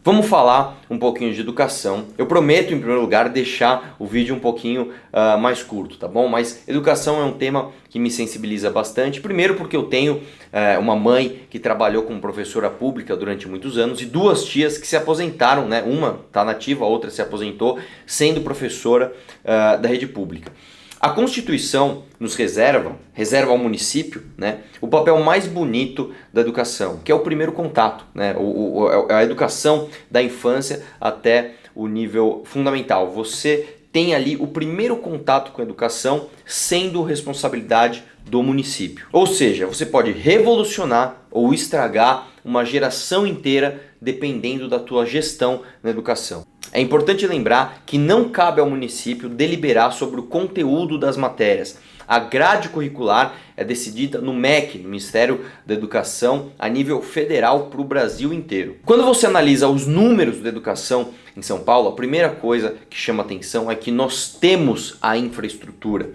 Vamos falar um pouquinho de educação. Eu prometo, em primeiro lugar, deixar o vídeo um pouquinho mais curto, tá bom? Mas educação é um tema que me sensibiliza bastante. Primeiro porque eu tenho uma mãe que trabalhou como professora pública durante muitos anos e duas tias que se aposentaram, né? Uma está nativa, a outra se aposentou, sendo professora da rede pública. A Constituição nos reserva ao município, né, o papel mais bonito da educação, que é o primeiro contato, né, a educação da infância até o nível fundamental. Você tem ali o primeiro contato com a educação sendo responsabilidade do município. Ou seja, você pode revolucionar ou estragar uma geração inteira dependendo da tua gestão na educação. É importante lembrar que não cabe ao município deliberar sobre o conteúdo das matérias. A grade curricular é decidida no MEC, no Ministério da Educação, a nível federal para o Brasil inteiro. Quando você analisa os números da educação em São Paulo, a primeira coisa que chama atenção é que nós temos a infraestrutura.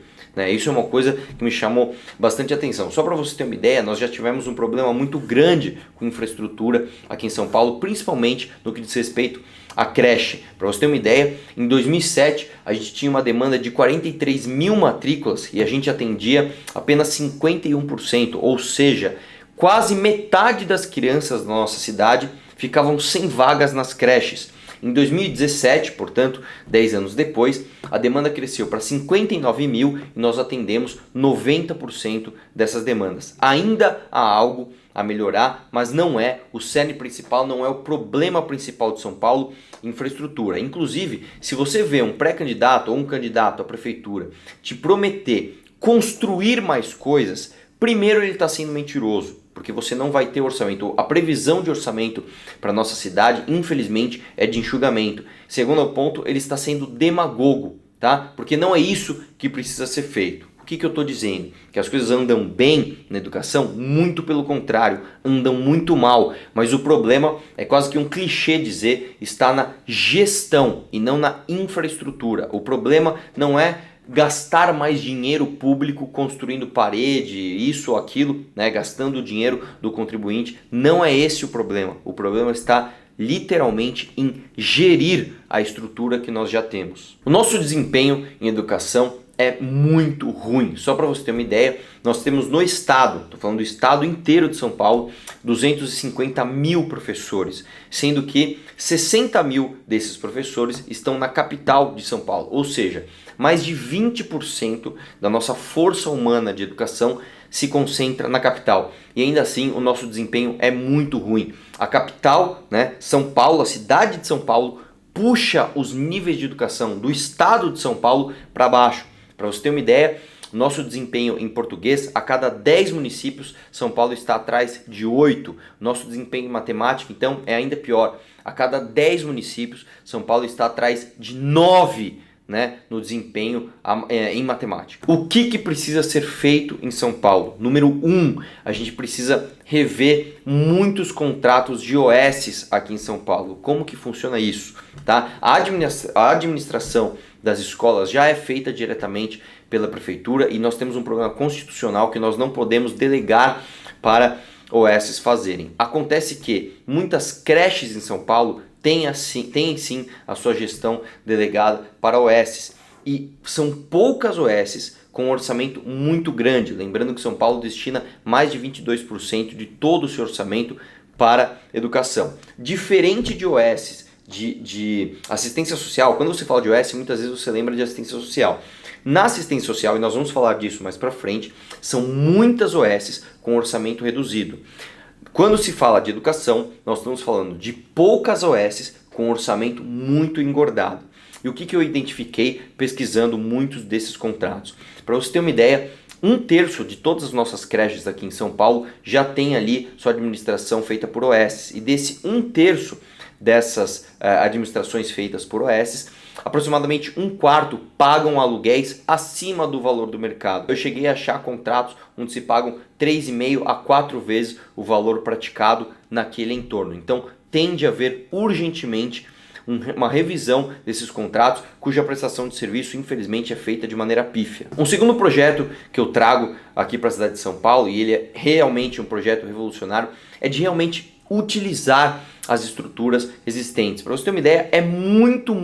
Isso é uma coisa que me chamou bastante atenção. Só para você ter uma ideia, nós já tivemos um problema muito grande com infraestrutura aqui em São Paulo, principalmente no que diz respeito à creche. Para você ter uma ideia, em 2007 a gente tinha uma demanda de 43 mil matrículas e a gente atendia apenas 51%, ou seja, quase metade das crianças da nossa cidade ficavam sem vagas nas creches. Em 2017, portanto, 10 anos depois, a demanda cresceu para 59 mil e nós atendemos 90% dessas demandas. Ainda há algo a melhorar, mas não é o cerne principal, não é o problema principal de São Paulo, infraestrutura. Inclusive, se você vê um pré-candidato ou um candidato à prefeitura te prometer construir mais coisas, primeiro ele está sendo mentiroso, porque você não vai ter orçamento. A previsão de orçamento para a nossa cidade, infelizmente, é de enxugamento. Segundo ponto, ele está sendo demagogo, tá? Porque não é isso que precisa ser feito. O que eu estou dizendo? Que as coisas andam bem na educação? Muito pelo contrário, andam muito mal. Mas o problema é quase que um clichê dizer, está na gestão e não na infraestrutura. O problema não é gastar mais dinheiro público construindo parede, isso ou aquilo, né, gastando o dinheiro do contribuinte. Não é esse o problema. O problema está literalmente em gerir a estrutura que nós já temos. O nosso desempenho em educação é muito ruim. Só para você ter uma ideia, nós temos no estado, estou falando do estado inteiro de São Paulo, 250 mil professores, sendo que 60 mil desses professores estão na capital de São Paulo, ou seja, mais de 20% da nossa força humana de educação se concentra na capital. E ainda assim o nosso desempenho é muito ruim. A capital, né, São Paulo, a cidade de São Paulo, puxa os níveis de educação do estado de São Paulo para baixo. Para você ter uma ideia, nosso desempenho em português, a cada 10 municípios, São Paulo está atrás de 8. Nosso desempenho em matemática, então, é ainda pior. A cada 10 municípios, São Paulo está atrás de 9, né, no desempenho em matemática. O que precisa ser feito em São Paulo? Número 1, a gente precisa rever muitos contratos de OS aqui em São Paulo. Como que funciona isso? Tá? A administração das escolas já é feita diretamente pela prefeitura e nós temos um problema constitucional que nós não podemos delegar para OS fazerem. Acontece que muitas creches em São Paulo têm sim a sua gestão delegada para OS e são poucas OS com um orçamento muito grande. Lembrando que São Paulo destina mais de 22% de todo o seu orçamento para educação. Diferente de OS de assistência social, quando você fala de OS, muitas vezes você lembra de assistência social. Na assistência social, e nós vamos falar disso mais para frente, são muitas OS com orçamento reduzido. Quando se fala de educação, nós estamos falando de poucas OS com orçamento muito engordado. E o que eu identifiquei pesquisando muitos desses contratos? Para você ter uma ideia, 1/3 de todas as nossas creches aqui em São Paulo já tem ali sua administração feita por OS. E desse 1/3 dessas administrações feitas por OS, aproximadamente 1/4 pagam aluguéis acima do valor do mercado. Eu cheguei a achar contratos onde se pagam 3,5 a 4 vezes o valor praticado naquele entorno. Então tende a haver urgentemente uma revisão desses contratos, cuja prestação de serviço infelizmente é feita de maneira pífia. Um segundo projeto que eu trago aqui para a cidade de São Paulo, e ele é realmente um projeto revolucionário, é de realmente utilizar as estruturas existentes. Para você ter uma ideia, é muito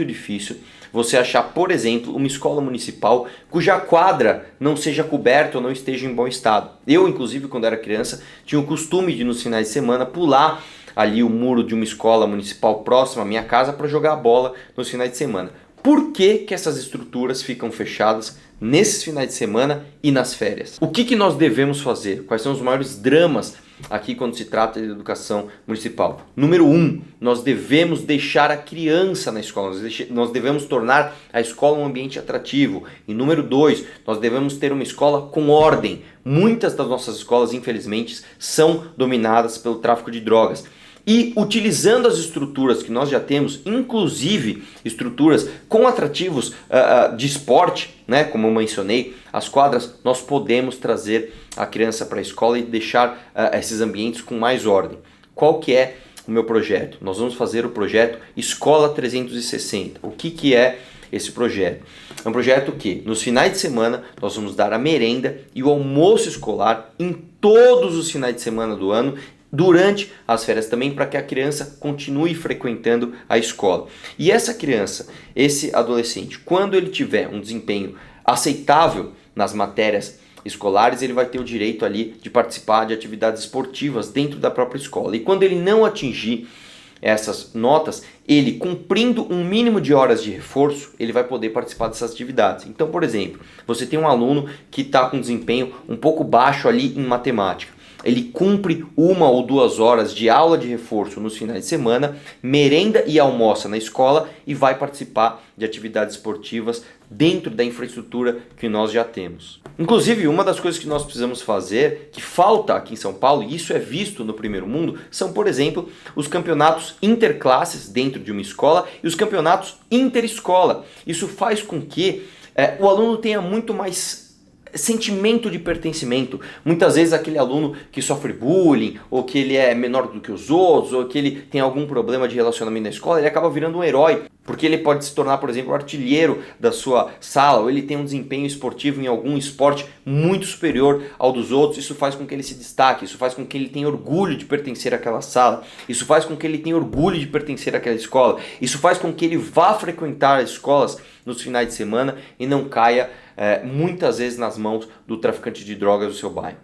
difícil você achar, por exemplo, uma escola municipal cuja quadra não seja coberta ou não esteja em bom estado. Eu, inclusive, quando era criança, tinha o costume de, nos finais de semana, pular ali o muro de uma escola municipal próxima à minha casa para jogar a bola nos finais de semana. Por que essas estruturas ficam fechadas nesses finais de semana e nas férias? O que nós devemos fazer? Quais são os maiores dramas aqui quando se trata de educação municipal? Número 1, nós devemos deixar a criança na escola, nós devemos tornar a escola um ambiente atrativo. E número 2, nós devemos ter uma escola com ordem. Muitas das nossas escolas, infelizmente, são dominadas pelo tráfico de drogas. E utilizando as estruturas que nós já temos, inclusive estruturas com atrativos de esporte, né, como eu mencionei, as quadras, nós podemos trazer a criança para a escola e deixar esses ambientes com mais ordem. Qual que é o meu projeto? Nós vamos fazer o projeto Escola 360. O que é esse projeto? É um projeto que, nos finais de semana, nós vamos dar a merenda e o almoço escolar em todos os finais de semana do ano, durante as férias também, para que a criança continue frequentando a escola. E essa criança, esse adolescente, quando ele tiver um desempenho aceitável nas matérias escolares, ele vai ter o direito ali de participar de atividades esportivas dentro da própria escola. E quando ele não atingir essas notas, ele cumprindo um mínimo de horas de reforço, ele vai poder participar dessas atividades. Então, por exemplo, você tem um aluno que está com desempenho um pouco baixo ali em matemática. Ele cumpre 1 ou 2 horas de aula de reforço nos finais de semana, merenda e almoça na escola e vai participar de atividades esportivas dentro da infraestrutura que nós já temos. Inclusive, uma das coisas que nós precisamos fazer, que falta aqui em São Paulo, e isso é visto no primeiro mundo, são, por exemplo, os campeonatos interclasses dentro de uma escola e os campeonatos interescola. Isso faz com que o aluno tenha muito mais sentimento de pertencimento. Muitas vezes aquele aluno que sofre bullying, ou que ele é menor do que os outros, ou que ele tem algum problema de relacionamento na escola, ele acaba virando um herói, porque ele pode se tornar, por exemplo, o artilheiro da sua sala, ou ele tem um desempenho esportivo em algum esporte muito superior ao dos outros. Isso faz com que ele se destaque, isso faz com que ele tenha orgulho de pertencer àquela sala, isso faz com que ele tenha orgulho de pertencer àquela escola, isso faz com que ele vá frequentar as escolas nos finais de semana e não caia muitas vezes nas mãos do traficante de drogas do seu bairro.